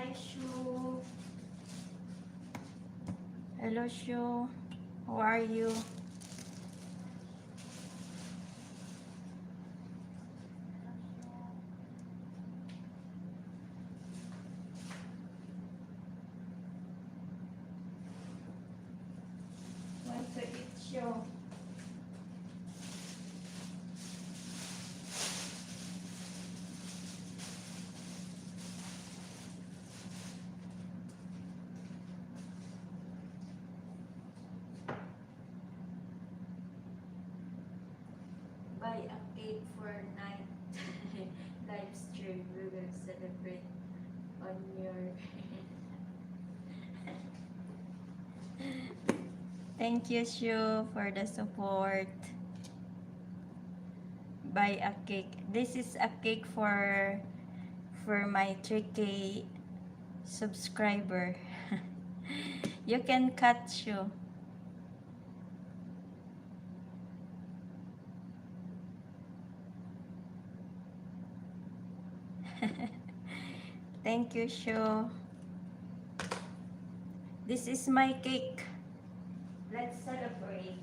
Hi, Shu. Hello, Shu. How are you? Want to eat, Shu? Buy a cake for night live stream. We will celebrate on your. Thank you, Shu, for the support. Buy a cake. This is a cake for my 3K subscriber. You can cut, Shu. Thank you, Shu. This is my cake. Let's celebrate.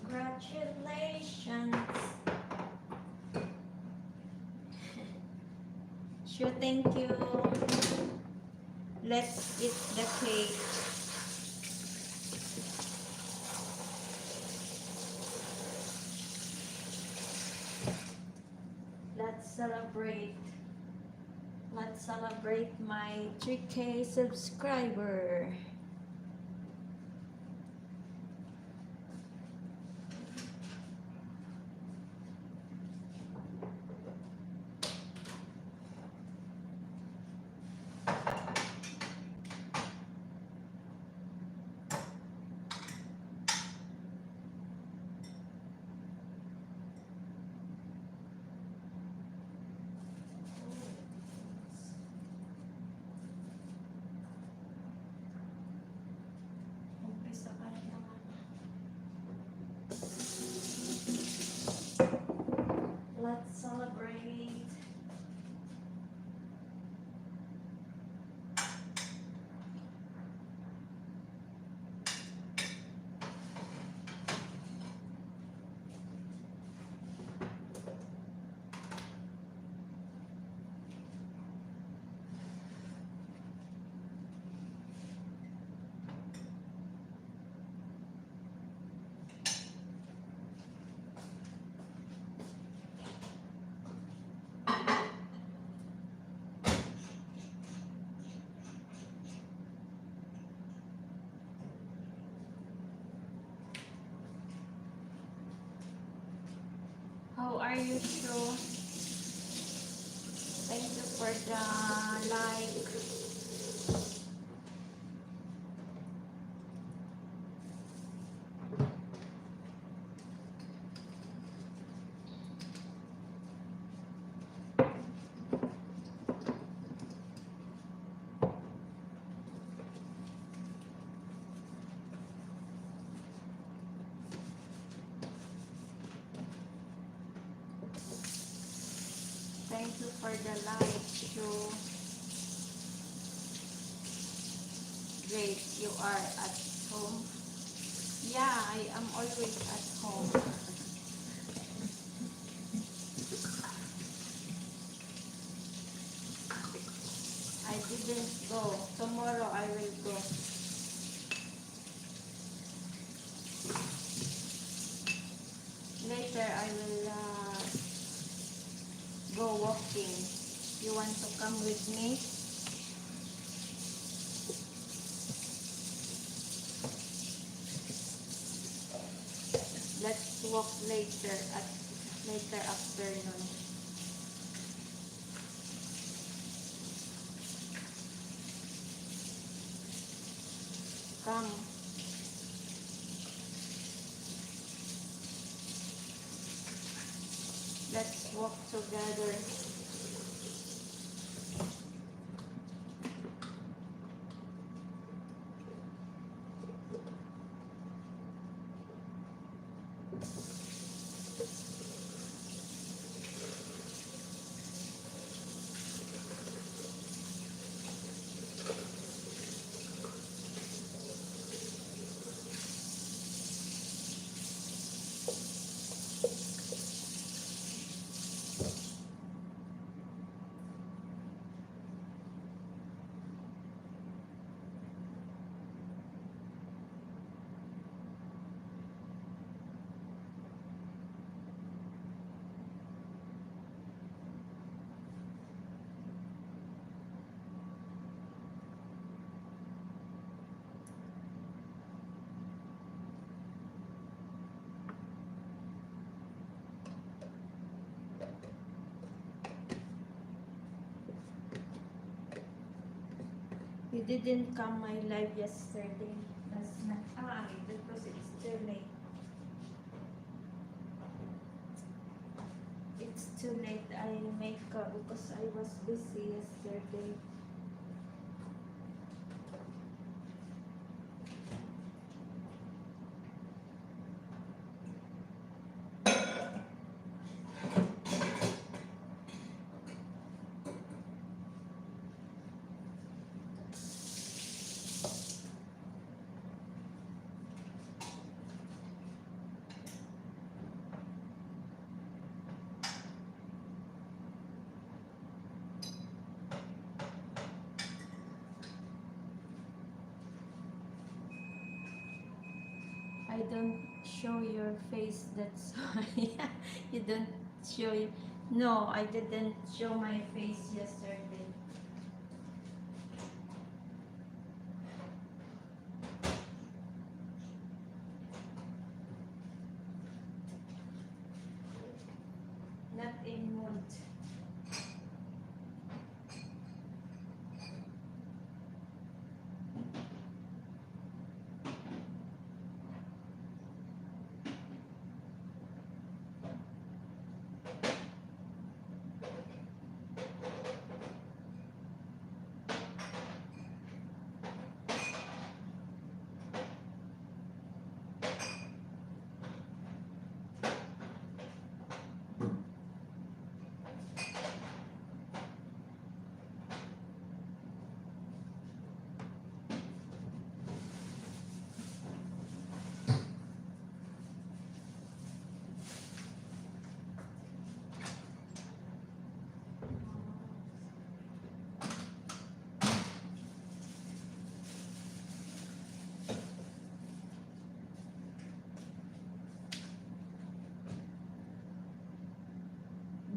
Congratulations. Sure, thank you. Let's eat the cake. Let's celebrate. Let's celebrate my 3K subscriber. Umpisa ka na naman. Let's celebrate. How are you, Shu? Thank you for the like. Thank you for the like, Shu. Great, you are at home. Yeah, I am always at home. I didn't go. Tomorrow I will go. Later I will go walking. You want to come with me? Let's walk later afternoon. Come. Let's walk together. You didn't come my live yesterday. Last night. Because it's too late. It's too late. I make up because I was busy yesterday. I don't show your face, that's why you don't show you. No, I didn't show my face yesterday. Not in mood.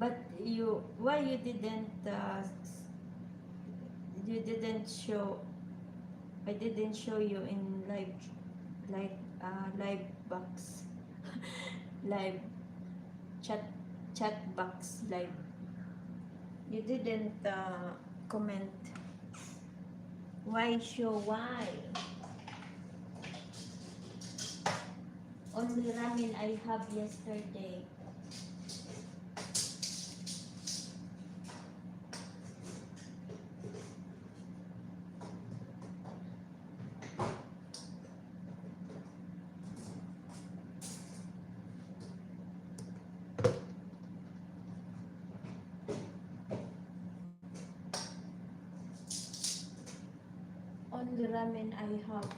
But why you didn't show, I didn't show you in live, like, live box, live chat, chat box live. You didn't comment. Why show? Why? Only ramen I have yesterday. Only ramen I have.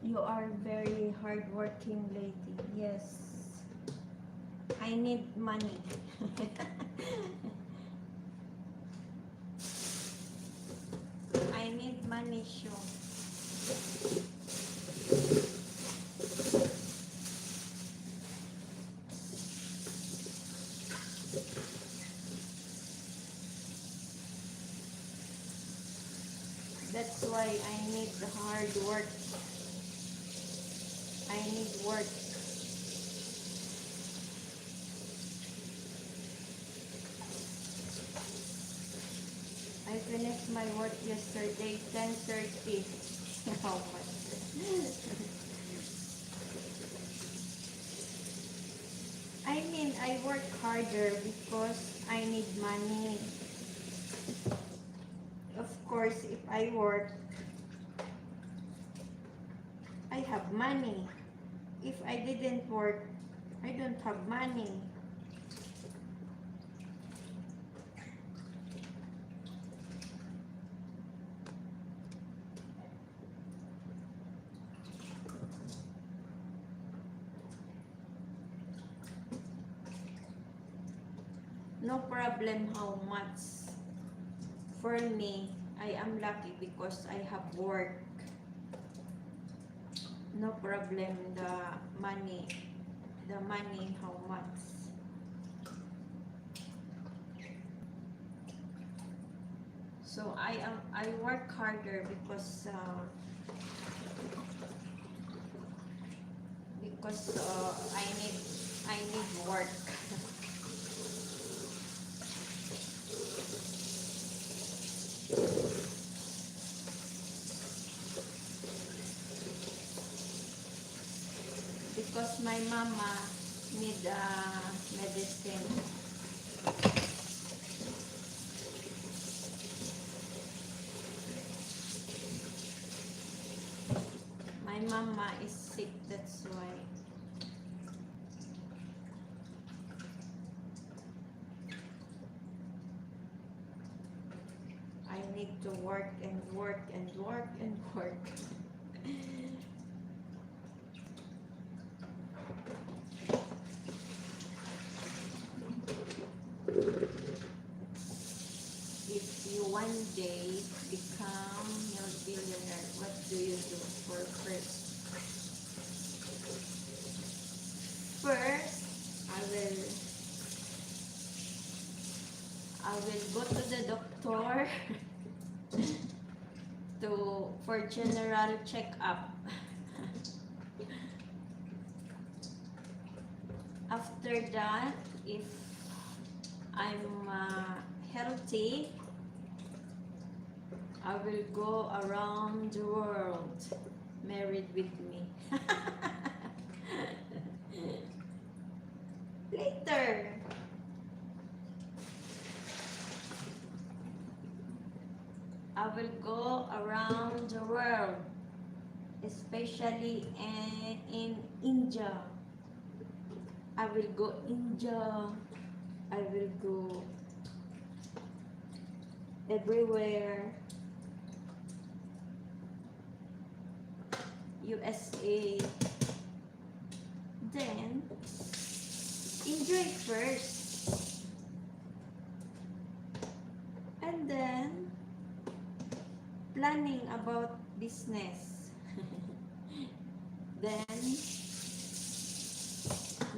You are very hardworking lady. Yes. I need money. I need money, sure. That's why I need the hard work. I need work. my work yesterday? 10:30. How much? I mean, I work harder because I need money. Of course, if I work, I have money. If I didn't work, I don't have money. No problem how much. For me, I am lucky because I have work. No problem the money. The money how much. So I work harder because I need work. Because my mama need medicine. My mama is sick, that's why. I need to work and work and work and work. If you one day become a billionaire, what do you do for first? First, I will go to the doctor for general checkup. After that, if I'm healthy, I will go around the world married with me. Later, I will go around the world, especially in India. I will go India. I will go everywhere. USA. Then, enjoy first. And then, planning about business. Then,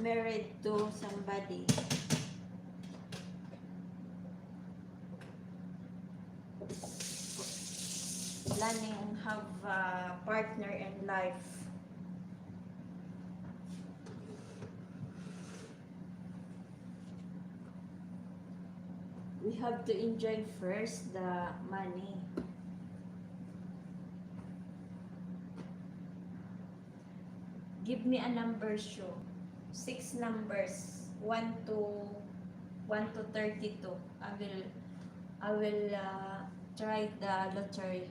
married to somebody. Planning have a partner in life. We have to enjoy first the money. Give me a number show. 6 numbers. 1 to 32. I will try the lottery.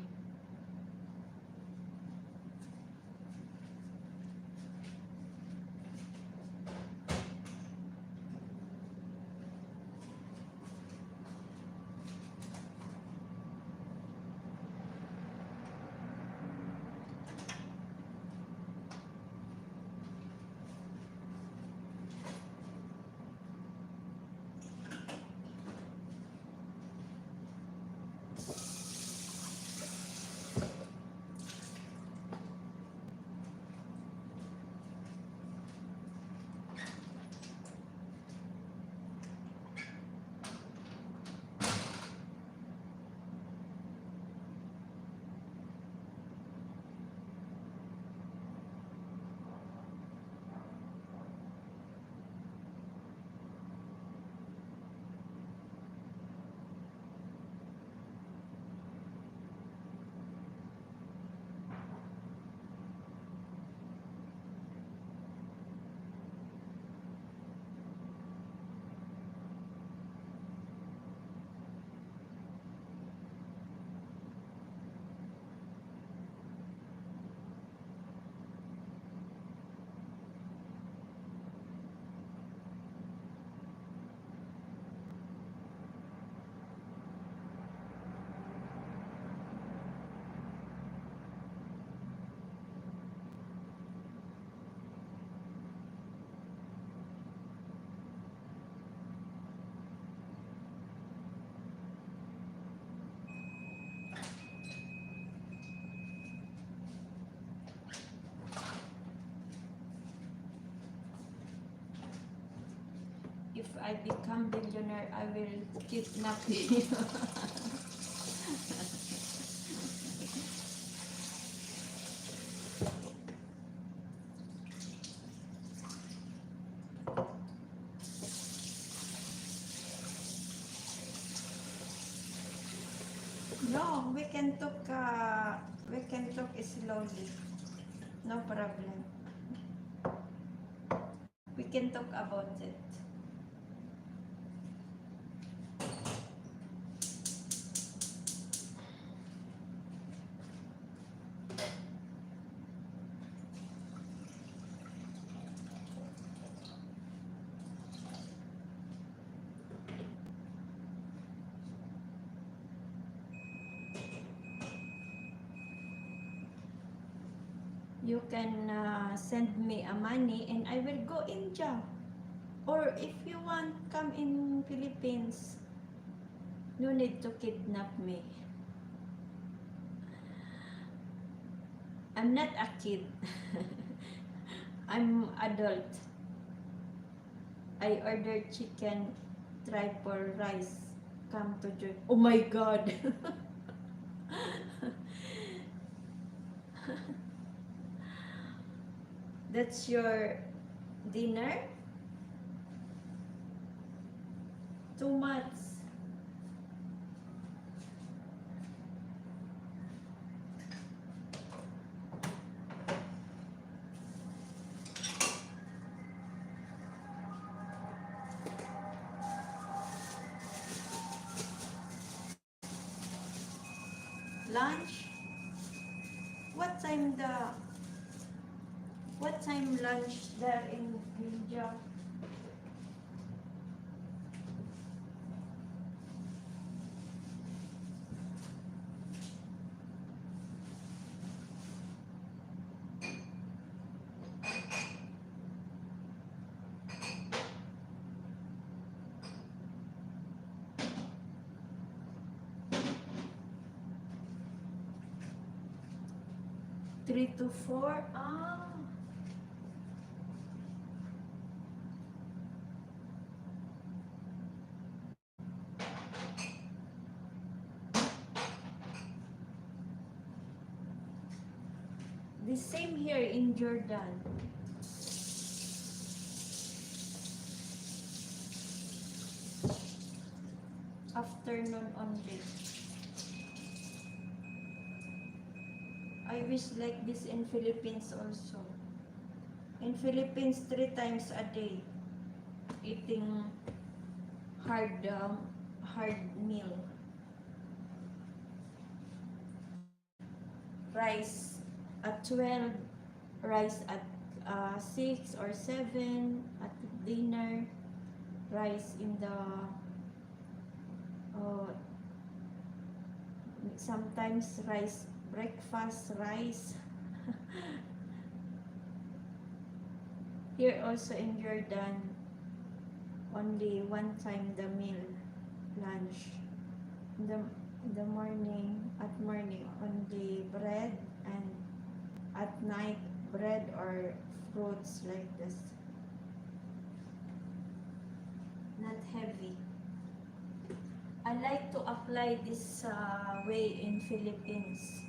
I become billionaire, I will kidnap you. No, we can talk slowly. No problem. We can talk about it. You can send me a money and I will go India. Or if you want, come in Philippines. No need to kidnap me. I'm not a kid. I'm adult. I ordered chicken, triple rice. Come to Joy. Oh my God. That's your dinner? Too much. Lunch? What time what time lunch there in India? Three to four? Ah. The same here in Jordan. Afternoon only. I wish like this in Philippines also. In Philippines, 3 times a day, eating hard meal. Rice at 12, rice at 6 or 7 at dinner, rice in the uh, sometimes rice breakfast, rice. Here also in Jordan, only 1 time the meal, lunch. In the morning, at morning, only bread, and at night, bread or fruits like this. Not heavy. I like to apply this way in Philippines.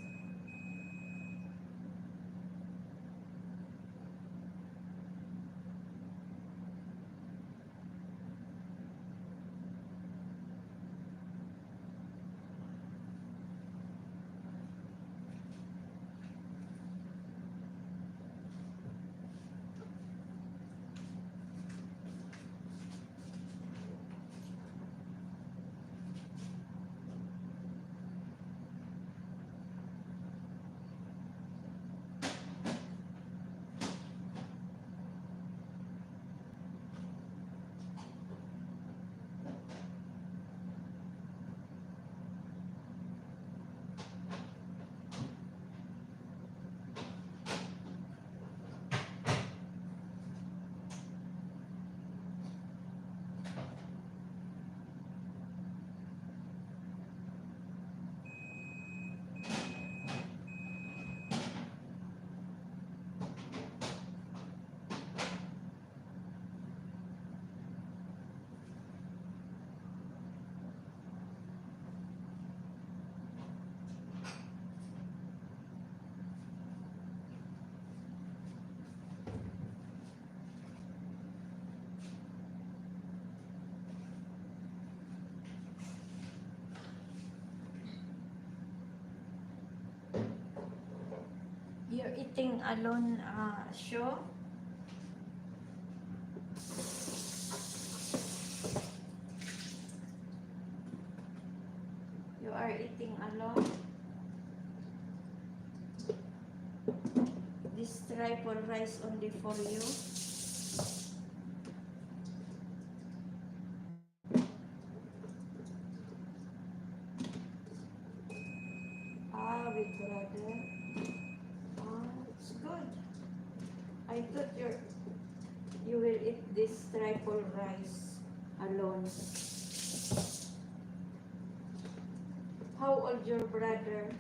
eating alone show. You are eating alone. This triple rice only for you. With brother. It's good. I thought you will eat this triple rice alone. How old your brother?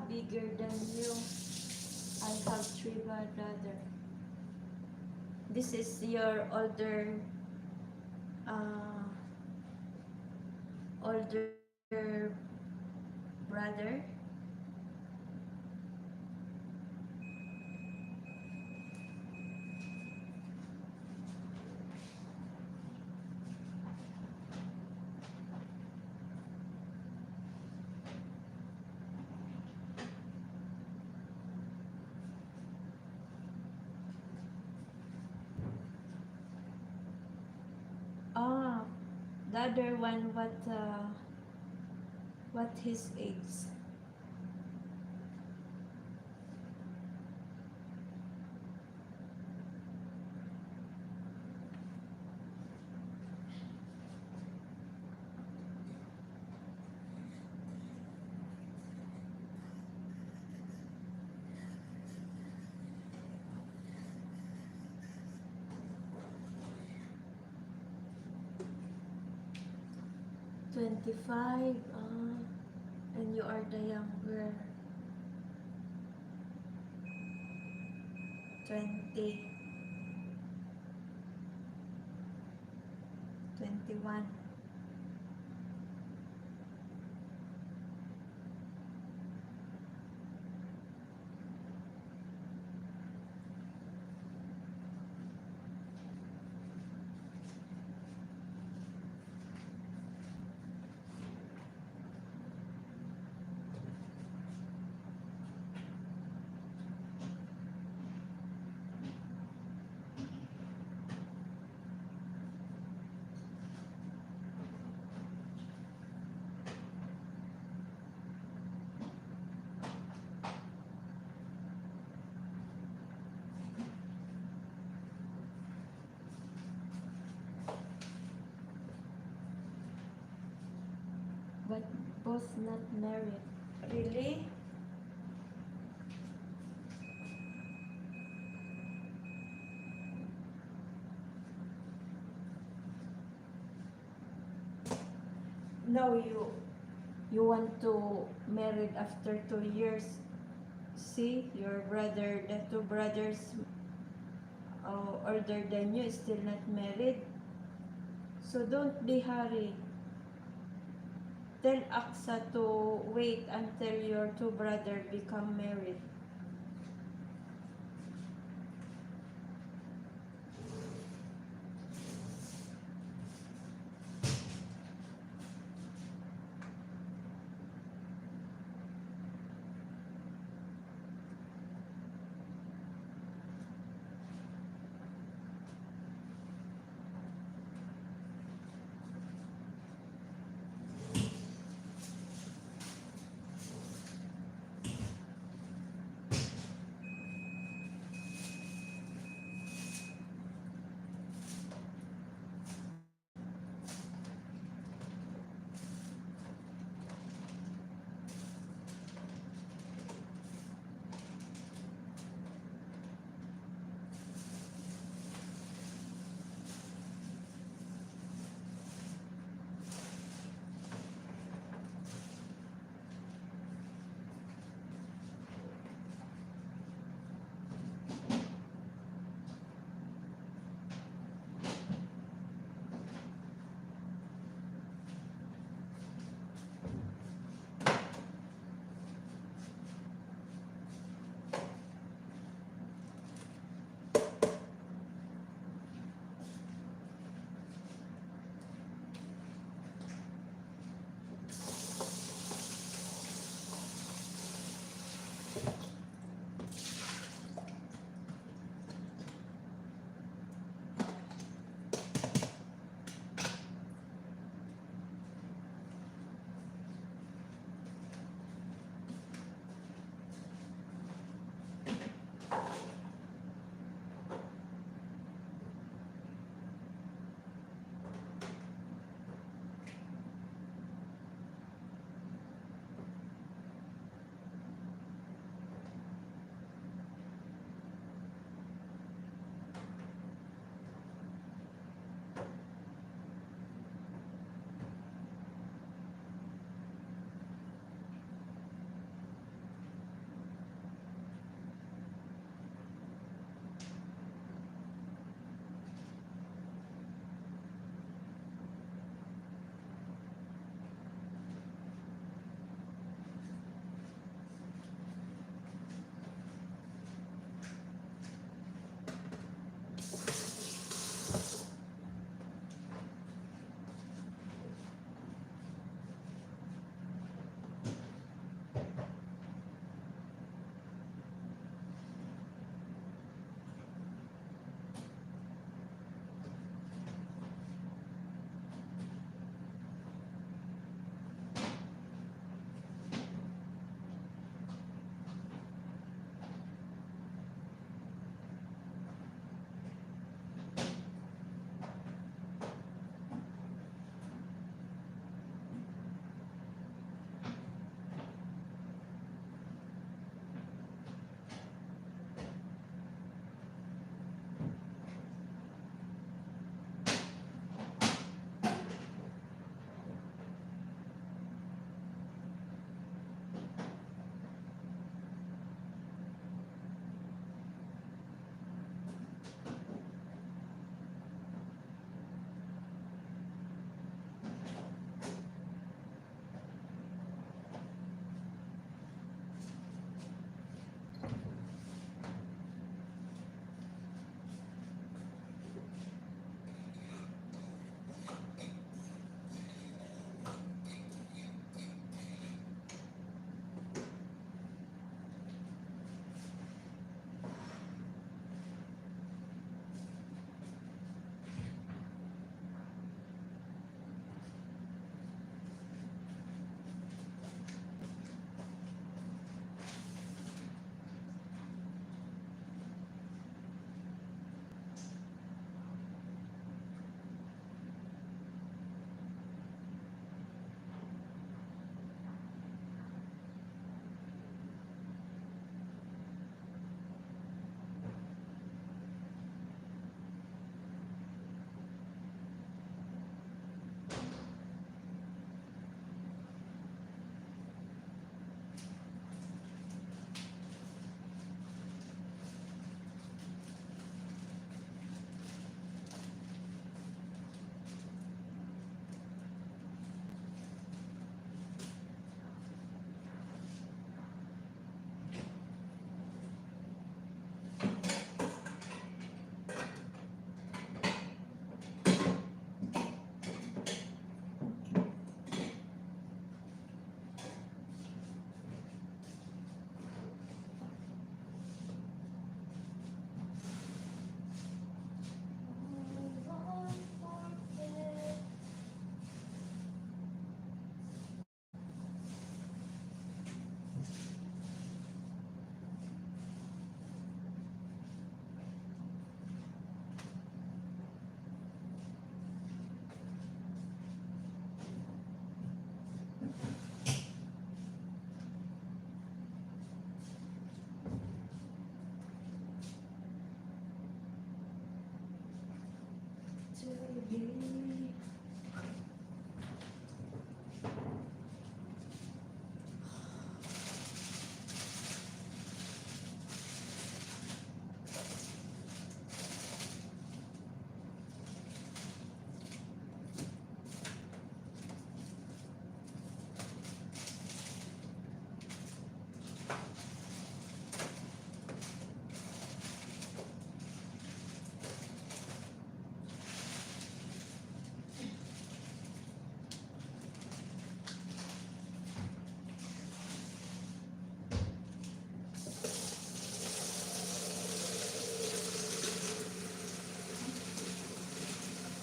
Bigger than you. I have 3 brother. This is your older brother. The other one, what his age? "25, and you are the younger. 20, 21. But both not married. Really? Now you want to marry after 2 years. See, your brother, the 2 brothers older than you, still not married. So don't be hurry. Tell Aksa to wait until your 2 brothers become married.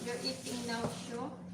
You're eating now, Shu?